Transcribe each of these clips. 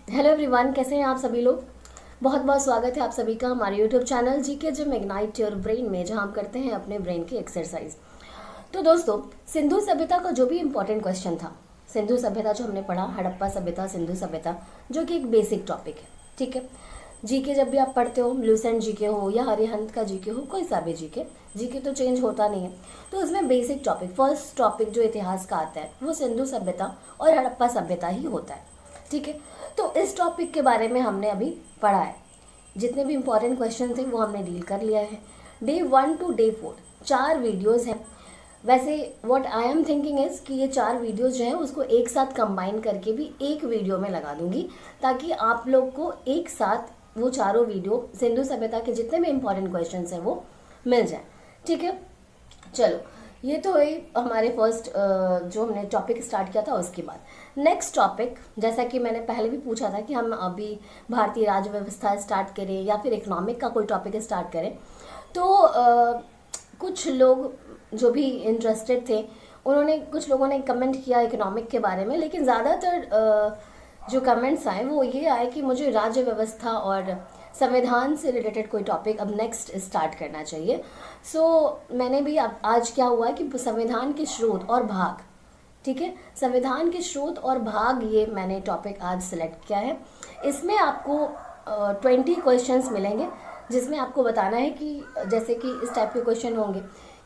Hello everyone, कैसे हैं आप सभी लोग। बहुत बहुत स्वागत है आप सभी का हमारे YouTube channel GK gym ignite your brain में, जहां हम करते हैं अपने ब्रेन की एक्सरसाइज। तो दोस्तों, सिंधु सभ्यता का जो भी इम्पोर्टेंट क्वेश्चन था, सिंधु सभ्यता जो हमने पढ़ा, हड़प्पा सभ्यता, सिंधु सभ्यता, जो कि एक बेसिक टॉपिक है, ठीक है। जीके जब भी आप पढ़ते हो, लूसेंट जीके हो या हरिहंत का जीके हो, कोई सा भी जीके, जीके तो चेंज होता नहीं है। तो उसमें बेसिक टॉपिक, फर्स्ट टॉपिक जो इतिहास का आता है वो सिंधु सभ्यता और हड़प्पा सभ्यता ही होता है, ठीक है। तो इस टॉपिक के बारे में हमने अभी पढ़ा है। जितने भी इम्पोर्टेंट क्वेश्चन थे वो हमने डील कर लिया है। डे 1 to डे 4 4 वीडियोस हैं। वैसे what I am thinking is कि ये 4 वीडियोस जो हैं उसको एक साथ कंबाइन करके भी एक वीडियो में लगा दूंगी, ताकि आप लोग को एक साथ वो चारों वीडियो सिंधु सभ्यता के जितने भी इम्पोर्टेंट क्वेश्चन हैं वो मिल जाए, ठीक है। चलो, ये तो है हमारे फर्स्ट जो हमने टॉपिक स्टार्ट किया था। उसके बाद नेक्स्ट टॉपिक, जैसा कि मैंने पहले भी पूछा था कि हम अभी भारतीय राज्य व्यवस्था स्टार्ट करें या फिर इकोनॉमिक का कोई टॉपिक स्टार्ट करें, तो कुछ लोग जो भी इंटरेस्टेड थे कुछ लोगों ने कमेंट किया इकोनॉमिक के बारे में, लेकिन ज़्यादातर जो कमेंट्स आए वो ये आए कि मुझे राज्य व्यवस्था और संविधान से रिलेटेड कोई टॉपिक अब नेक्स्ट स्टार्ट करना चाहिए। सो मैंने भी आज क्या हुआ है कि संविधान के स्रोत और भाग, ठीक है, संविधान के स्रोत और भाग, ये मैंने टॉपिक आज सिलेक्ट किया है। इसमें आपको 20 क्वेश्चंस मिलेंगे, जिसमें आपको बताना है कि जैसे कि इस टाइप के क्वेश्चन होंगे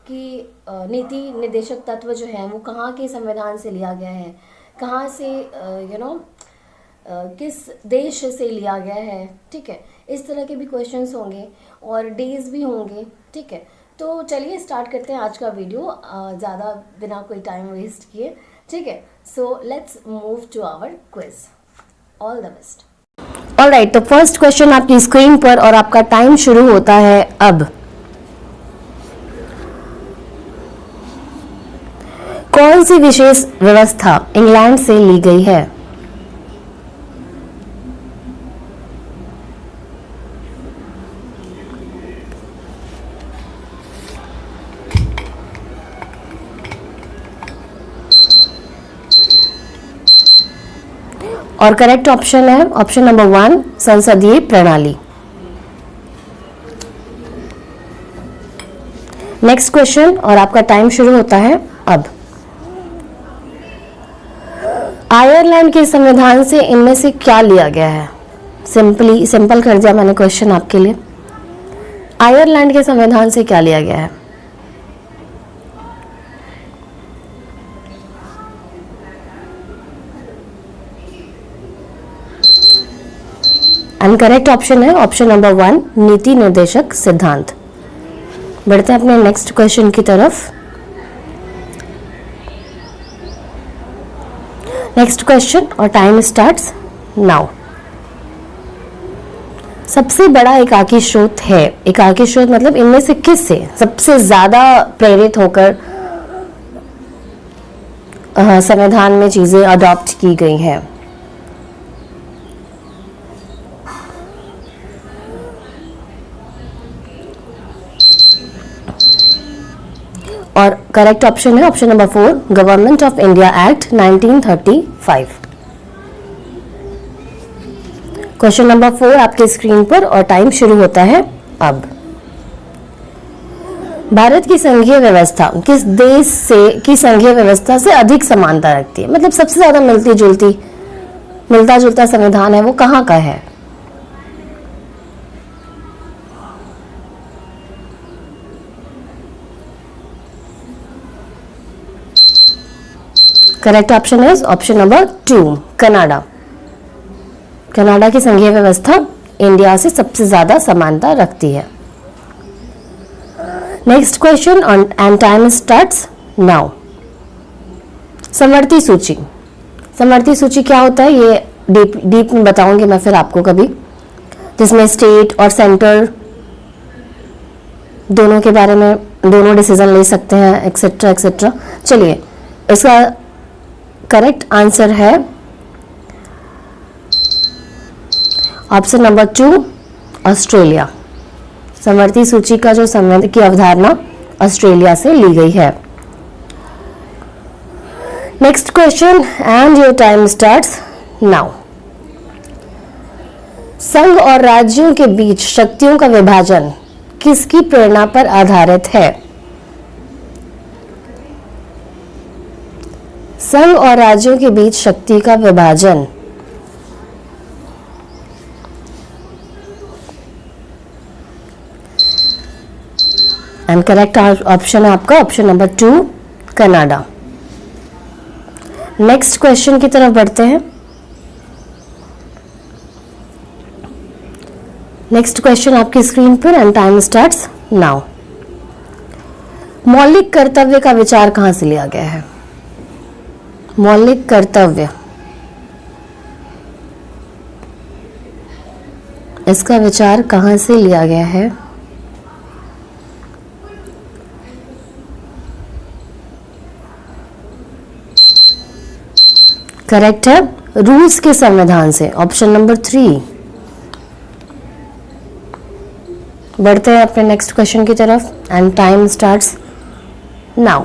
कि नीति निर्देशक तत्व जो हैं वो कहाँ के संविधान से लिया गया है, कहाँ से किस देश से लिया गया है, ठीक है। इस तरह के भी क्वेश्चंस होंगे और डेज भी होंगे, ठीक है। तो चलिए स्टार्ट करते हैं आज का वीडियो, ज़्यादा बिना कोई टाइम वेस्ट किए, ठीक है। So let's move to our quiz. All the best. Alright, तो फर्स्ट क्वेश्चन आपकी स्क्रीन पर और आपका टाइम शुरू होता है अब। कौन सी विशेष व्यवस्था इंग्लैंड से ली गई है? और करेक्ट ऑप्शन है ऑप्शन नंबर 1, संसदीय प्रणाली। नेक्स्ट क्वेश्चन और आपका टाइम शुरू होता है अब। आयरलैंड के संविधान से इनमें से क्या लिया गया है? सिंपल कर दिया मैंने क्वेश्चन आपके लिए। आयरलैंड के संविधान से क्या लिया गया है? एंड करेक्ट ऑप्शन है ऑप्शन नंबर 1, नीति निर्देशक सिद्धांत। बढ़ते हैं अपने नेक्स्ट क्वेश्चन की तरफ। नेक्स्ट क्वेश्चन और टाइम स्टार्ट्स नाउ। सबसे बड़ा एकाकी स्रोत है, एकाकी स्रोत मतलब इनमें से किस से सबसे ज्यादा प्रेरित होकर संविधान में चीजें अडॉप्ट की गई हैं? और करेक्ट ऑप्शन है option number 4, government of India act 1935। Question number 4 आपके स्क्रीन पर और टाइम शुरू होता है अब। भारत की संघीय व्यवस्था किस देश से की संघीय व्यवस्था से अधिक समानता रखती है? मतलब सबसे ज्यादा मिलता जुलता संविधान है वो कहाँ का है? करेक्ट ऑप्शन है ऑप्शन नंबर 2, कनाडा। कनाडा की संघीय व्यवस्था इंडिया से सबसे ज्यादा समानता रखती है। Next question and time starts now. समवर्ती सूची, समवर्ती सूची क्या होता है ये डीप में बताऊंगी मैं फिर आपको कभी, जिसमें स्टेट और सेंटर दोनों के बारे में दोनों डिसीजन ले सकते हैं, एक्सेट्रा एक्सेट्रा। चलिए, इसका करेक्ट आंसर है ऑप्शन नंबर 2, ऑस्ट्रेलिया। समवर्ती सूची का जो संबंध की अवधारणा ऑस्ट्रेलिया से ली गई है। Next question and your time starts now. संघ और राज्यों के बीच शक्तियों का विभाजन किसकी प्रेरणा पर आधारित है? संघ और राज्यों के बीच शक्ति का विभाजन एंड करेक्ट ऑप्शन है आपका option number 2 Canada. Next question की तरफ बढ़ते हैं। नेक्स्ट क्वेश्चन आपकी स्क्रीन पर एंड टाइम स्टार्ट्स नाउ। मौलिक कर्तव्य का विचार कहां से लिया गया है? मौलिक कर्तव्य, इसका विचार कहां से लिया गया है? करेक्ट है रूस के संविधान से, ऑप्शन नंबर 3। बढ़ते हैं अपने नेक्स्ट क्वेश्चन की तरफ एंड टाइम स्टार्ट्स नाउ।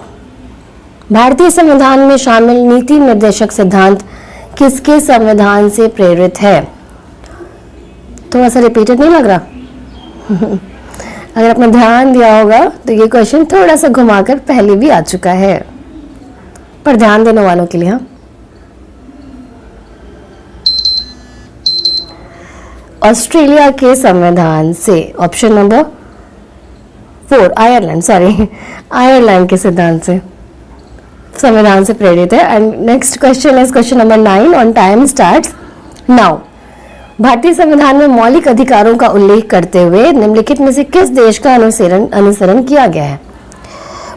भारतीय संविधान में शामिल नीति निर्देशक सिद्धांत किसके संविधान से प्रेरित है? थोड़ा सा रिपीटेड नहीं लग रहा? अगर आपने ध्यान दिया होगा तो ये क्वेश्चन थोड़ा सा घुमाकर पहले भी आ चुका है, पर ध्यान देने वालों के लिए। हाँ, ऑस्ट्रेलिया के संविधान से, option number 4 Ireland, sorry Ireland के सिद्धांत से, संविधान से प्रेरित है। And next question is question number 9 on time starts now. भारतीय संविधान में मौलिक अधिकारों का उल्लेख करते हुए निम्नलिखित में से किस देश का अनुसरण किया गया है?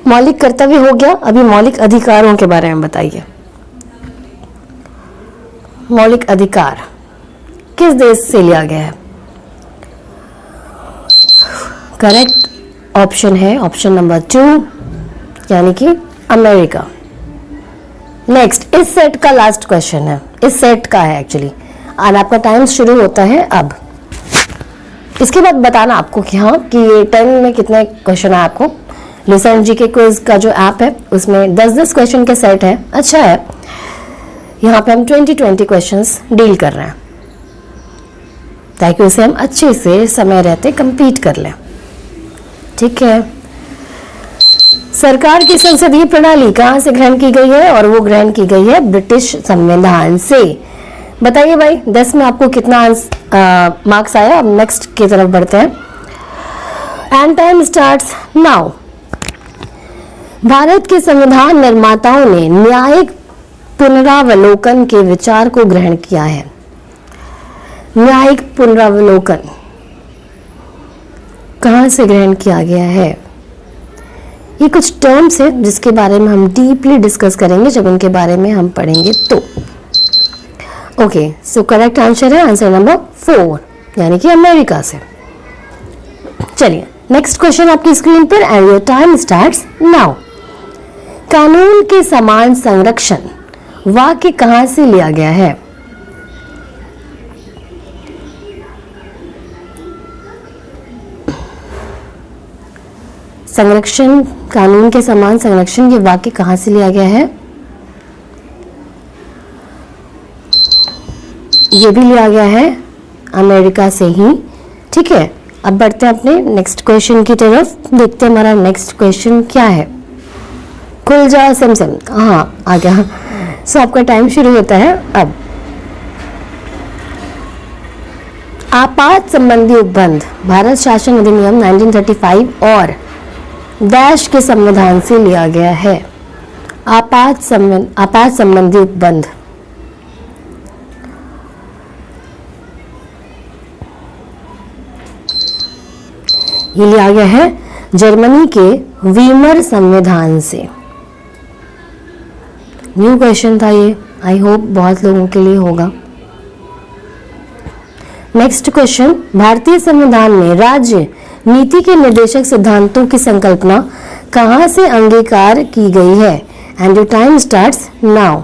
मौलिक कर्तव्य हो गया, अभी मौलिक अधिकारों के बारे में बताइए। मौलिक अधिकार किस देश से लिया गया है? करेक्ट ऑप्शन है ऑप्शन नंबर 2 यानी कि अमेरिका। नेक्स्ट इस सेट का लास्ट क्वेश्चन है, इस सेट का है एक्चुअली, और आपका टाइम शुरू होता है अब। इसके बाद बताना आपको कि हाँ कि ये 10 में कितने क्वेश्चन है आपको। लिसन जी के क्विज का जो ऐप है उसमें 10-10 क्वेश्चन के सेट है, अच्छा है। यहाँ पे हम 20-20 क्वेश्चंस डील कर रहे हैं ताकि उसे हम अच्छे से समय रहते कंप्लीट कर लें, ठीक है। सरकार की संसदीय प्रणाली कहां से ग्रहण की गई है? और वो ग्रहण की गई है ब्रिटिश संविधान से। बताइए भाई 10 में आपको कितना मार्क्स आया? अब नेक्स्ट की तरफ बढ़ते हैं and time starts now. Bharat के संविधान निर्माताओं ने न्यायिक पुनरावलोकन के विचार को ग्रहण किया है। न्यायिक पुनरावलोकन कहां से ग्रहण किया गया है? ये कुछ टर्म्स है जिसके बारे में हम डीपली डिस्कस करेंगे जब इनके बारे में हम पढ़ेंगे तो। ओके, सो करेक्ट आंसर है आंसर नंबर 4 यानी कि अमेरिका से। चलिए नेक्स्ट क्वेश्चन आपकी स्क्रीन पर and your time starts now. कानून के समान संरक्षण वाक्य कहां से लिया गया है? संरक्षण, कानून के समान संरक्षण, ये वाक्य कहां से लिया गया है? ये भी लिया गया है अमेरिका से ही, ठीक है। अब बढ़ते हैं अपने नेक्स्ट क्वेश्चन की तरफ, देखते हैं हमारा नेक्स्ट क्वेश्चन क्या है। खुल जा सैमसंग, हाँ आ गया। सो आपका टाइम शुरू होता है अब। आपात संबंधी उपबंध भारत शासन अधिनियम 1935 और देश के संविधान से लिया गया है। आपात संबंधी उपबंध ये लिया गया है जर्मनी के वीमर संविधान से। न्यू क्वेश्चन था ये, आई होप बहुत लोगों के लिए होगा। नेक्स्ट क्वेश्चन, भारतीय संविधान में राज्य नीति के निर्देशक सिद्धांतों की संकल्पना कहां से अंगीकार की गई है? And your time starts now.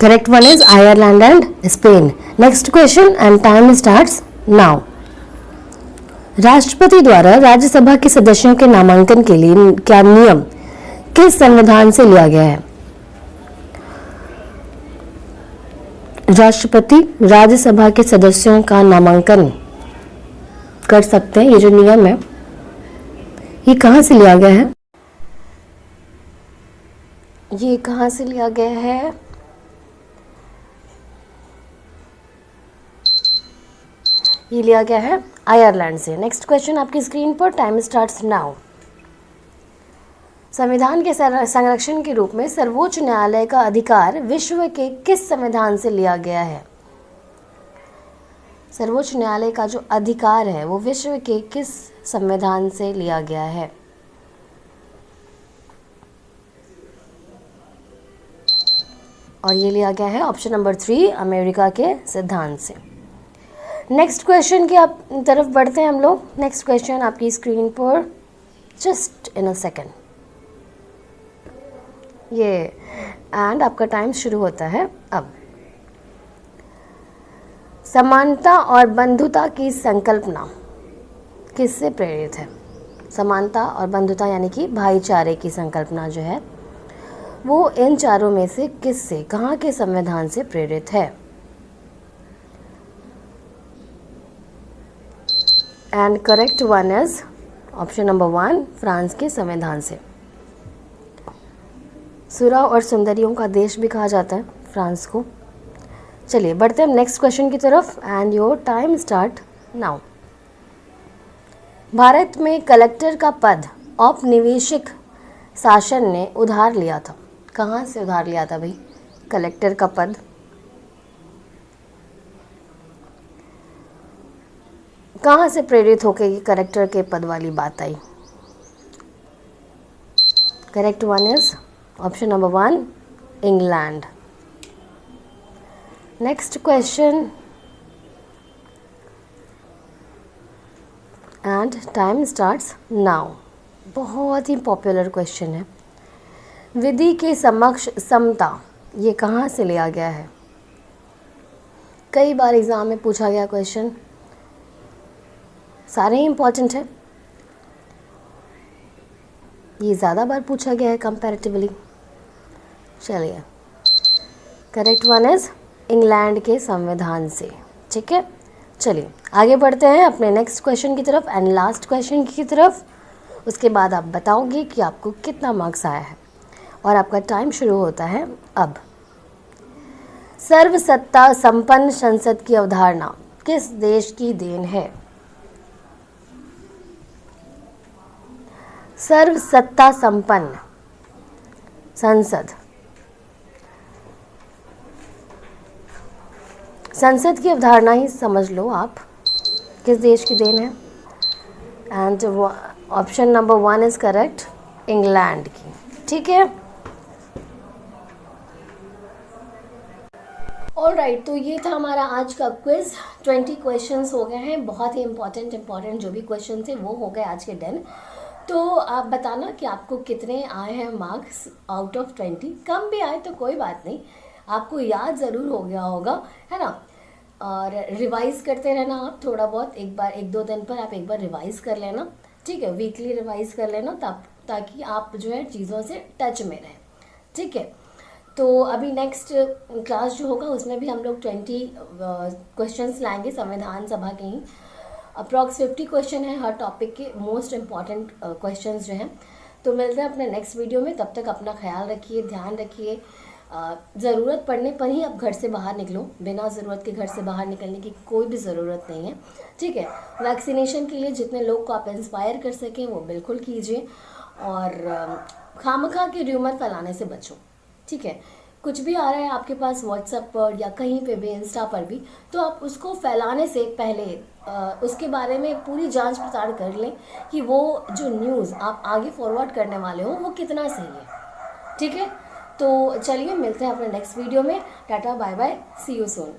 Correct one is Ireland and Spain. Next question and time starts now. राष्ट्रपति द्वारा राज्यसभा के सदस्यों के नामांकन के लिए क्या नियम किस संविधान से लिया गया है? राष्ट्रपति राज्यसभा के सदस्यों का नामांकन कर सकते हैं, ये जो नियम है ये कहां से लिया गया है? ये कहां से लिया गया है? ये लिया गया है आयरलैंड से। नेक्स्ट क्वेश्चन आपकी स्क्रीन पर, टाइम स्टार्ट्स नाउ। संविधान के संरक्षण के रूप में सर्वोच्च न्यायालय का अधिकार विश्व के किस संविधान से लिया गया है? सर्वोच्च न्यायालय का जो अधिकार है वो विश्व के किस संविधान से लिया गया है? और ये लिया गया है ऑप्शन नंबर 3 अमेरिका के सिद्धांत से। नेक्स्ट क्वेश्चन की आप तरफ बढ़ते हैं हम लोग। नेक्स्ट क्वेश्चन आपकी स्क्रीन पर, जस्ट इन अ सेकेंड। ये एंड आपका टाइम शुरू होता है अब। समानता और बंधुता की संकल्पना किससे प्रेरित है? समानता और बंधुता यानी कि भाईचारे की संकल्पना जो है वो इन चारों में से किससे, कहाँ के संविधान से प्रेरित है? And correct one is option number 1 France के संविधान से। सुरा और सुंदरियों का देश भी कहा जाता है फ्रांस को। चलिए बढ़ते हैं नेक्स्ट क्वेश्चन की तरफ and your time start now. Bharat में कलेक्टर का पद औपनिवेशिक शासन ने उधार लिया था। कहाँ से उधार लिया था भाई कलेक्टर का पद? कहाँ से प्रेरित होकर ये कलेक्टर के पद वाली बात आई? Correct one is option number 1 England. Next question and time starts now. बहुत ही पॉपुलर क्वेश्चन है। विधि के समक्ष समता ये कहाँ से लिया गया है? कई बार एग्जाम में पूछा गया क्वेश्चन, सारे ही इम्पॉर्टेंट है। ये ज़्यादा बार पूछा गया है कंपैरेटिवली। चलिए करेक्ट वन इज इंग्लैंड के संविधान से। ठीक है, चलिए आगे बढ़ते हैं अपने नेक्स्ट क्वेश्चन की तरफ एंड लास्ट क्वेश्चन की तरफ। उसके बाद आप बताओगे कि आपको कितना मार्क्स आया है और आपका टाइम शुरू होता है अब। सर्वसत्ता संपन्न संसद की अवधारणा किस देश की देन है? सर्वसत्ता संपन्न संसद, संसद की अवधारणा ही समझ लो आप किस देश की देन है। And option number 1 is correct, England की। ठीक है, ऑलराइट, तो ये था हमारा आज का क्विज। 20 क्वेश्चंस हो गए हैं, बहुत ही इंपॉर्टेंट जो भी क्वेश्चन थे वो हो गए आज के दिन। तो आप बताना कि आपको कितने आए हैं मार्क्स आउट ऑफ 20। कम भी आए तो कोई बात नहीं, आपको याद ज़रूर हो गया होगा, है ना। और रिवाइज़ करते रहना आप थोड़ा बहुत, एक बार 1-2 दिन पर आप एक बार रिवाइज़ कर लेना। ठीक है, वीकली रिवाइज़ कर लेना ताकि आप जो है चीज़ों से टच में रहें। ठीक है, तो अभी नेक्स्ट क्लास जो होगा उसमें भी हम लोग 20 क्वेश्चंस लाएंगे संविधान सभा के ही। अप्रॉक्स 50 क्वेश्चन है हर टॉपिक के, मोस्ट इम्पॉर्टेंट क्वेश्चंस जो हैं। तो मिलते हैं अपने नेक्स्ट वीडियो में, तब तक अपना ख्याल रखिए, ध्यान रखिए। ज़रूरत पड़ने पर ही आप घर से बाहर निकलो, बिना ज़रूरत के घर से बाहर निकलने की कोई भी ज़रूरत नहीं है। ठीक है, वैक्सीनेशन के लिए जितने लोग को आप इंस्पायर कर सकें वो बिल्कुल कीजिए, और खामखा के र्यूमर फैलाने से बचो। ठीक है, कुछ भी आ रहा है आपके पास व्हाट्सएप पर या कहीं पे भी, इंस्टा पर भी, तो आप उसको फैलाने से पहले उसके बारे में पूरी जांच पड़ताल कर लें कि वो जो न्यूज़ आप आगे फॉरवर्ड करने वाले हो वो कितना सही है। ठीक है, तो चलिए मिलते हैं अपने नेक्स्ट वीडियो में। Tata bye bye, see you soon.